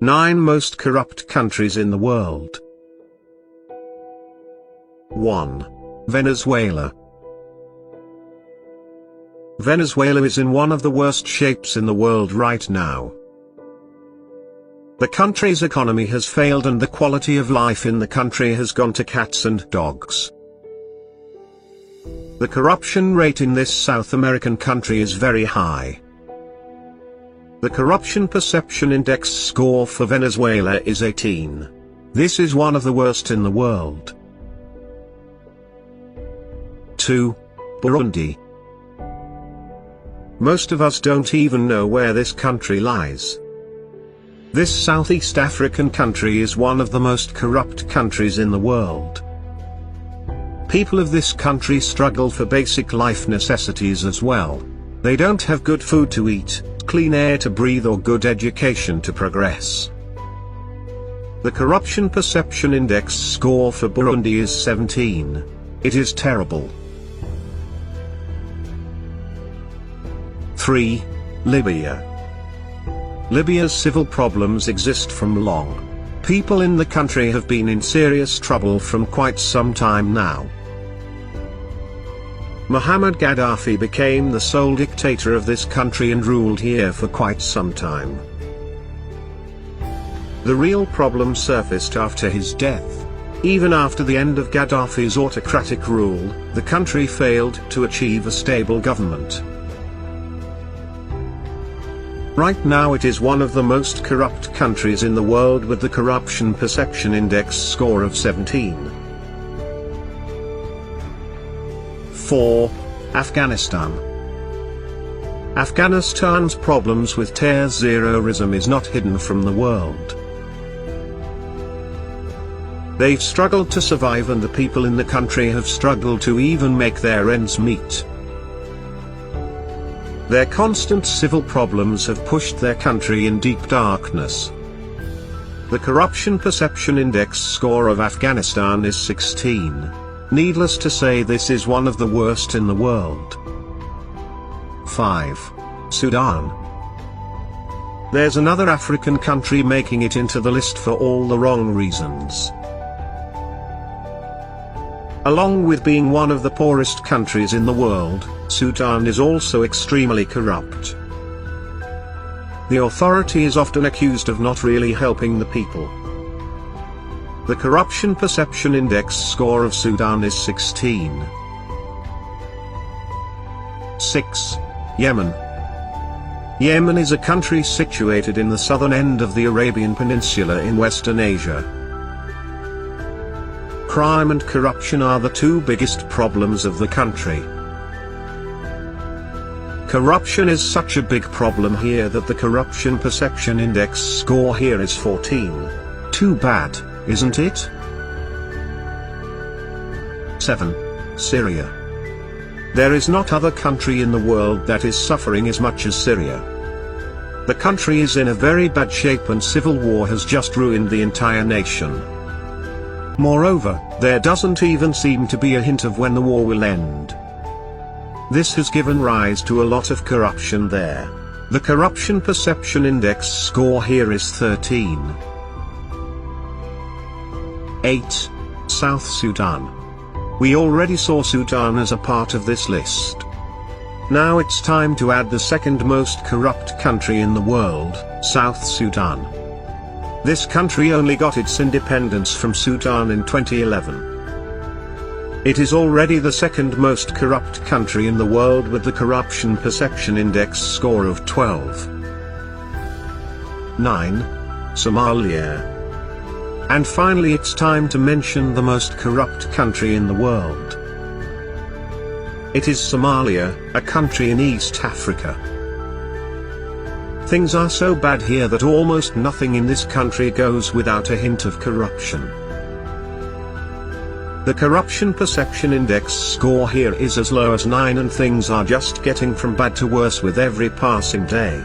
9 most corrupt countries in the world. 1. Venezuela. Venezuela is in one of the worst shapes in the world right now. The country's economy has failed and the quality of life in the country has gone to cats and dogs. The corruption rate in this South American country is very high. The Corruption Perception Index score for Venezuela is 18. This is one of the worst in the world. 2. Burundi. Most of us don't even know where this country lies. This Southeast African country is one of the most corrupt countries in the world. People of this country struggle for basic life necessities as well. They don't have good food to eat, clean air to breathe or good education to progress. The Corruption Perception Index score for Burundi is 17. It is terrible. 3. Libya. Libya's civil problems exist from long. People in the country have been in serious trouble from quite some time now. Muammar Gaddafi became the sole dictator of this country and ruled here for quite some time. The real problem surfaced after his death. Even after the end of Gaddafi's autocratic rule, the country failed to achieve a stable government. Right now it is one of the most corrupt countries in the world with the Corruption Perception Index score of 17. 4. Afghanistan. Afghanistan's problems with terrorism is not hidden from the world. They've struggled to survive and the people in the country have struggled to even make their ends meet. Their constant civil problems have pushed their country in deep darkness. The Corruption Perception Index score of Afghanistan is 16. Needless to say, this is one of the worst in the world. 5. Sudan. There's another African country making it into the list for all the wrong reasons. Along with being one of the poorest countries in the world, Sudan is also extremely corrupt. The authority is often accused of not really helping the people. The Corruption Perception Index score of Sudan is 16. 6. Yemen. Yemen is a country situated in the southern end of the Arabian Peninsula in Western Asia. Crime and corruption are the two biggest problems of the country. Corruption is such a big problem here that the Corruption Perception Index score here is 14. Too bad, isn't it? 7. Syria. There is not other country in the world that is suffering as much as Syria. The country is in a very bad shape and civil war has just ruined the entire nation. Moreover, there doesn't even seem to be a hint of when the war will end. This has given rise to a lot of corruption there. The Corruption Perception Index score here is 13. 8. South Sudan. We already saw Sudan as a part of this list. Now it's time to add the second most corrupt country in the world, South Sudan. This country only got its independence from Sudan in 2011. It is already the second most corrupt country in the world with the Corruption Perception Index score of 12. 9. Somalia. And finally it's time to mention the most corrupt country in the world. It is Somalia, a country in East Africa. Things are so bad here that almost nothing in this country goes without a hint of corruption. The Corruption Perception Index score here is as low as 9 and things are just getting from bad to worse with every passing day.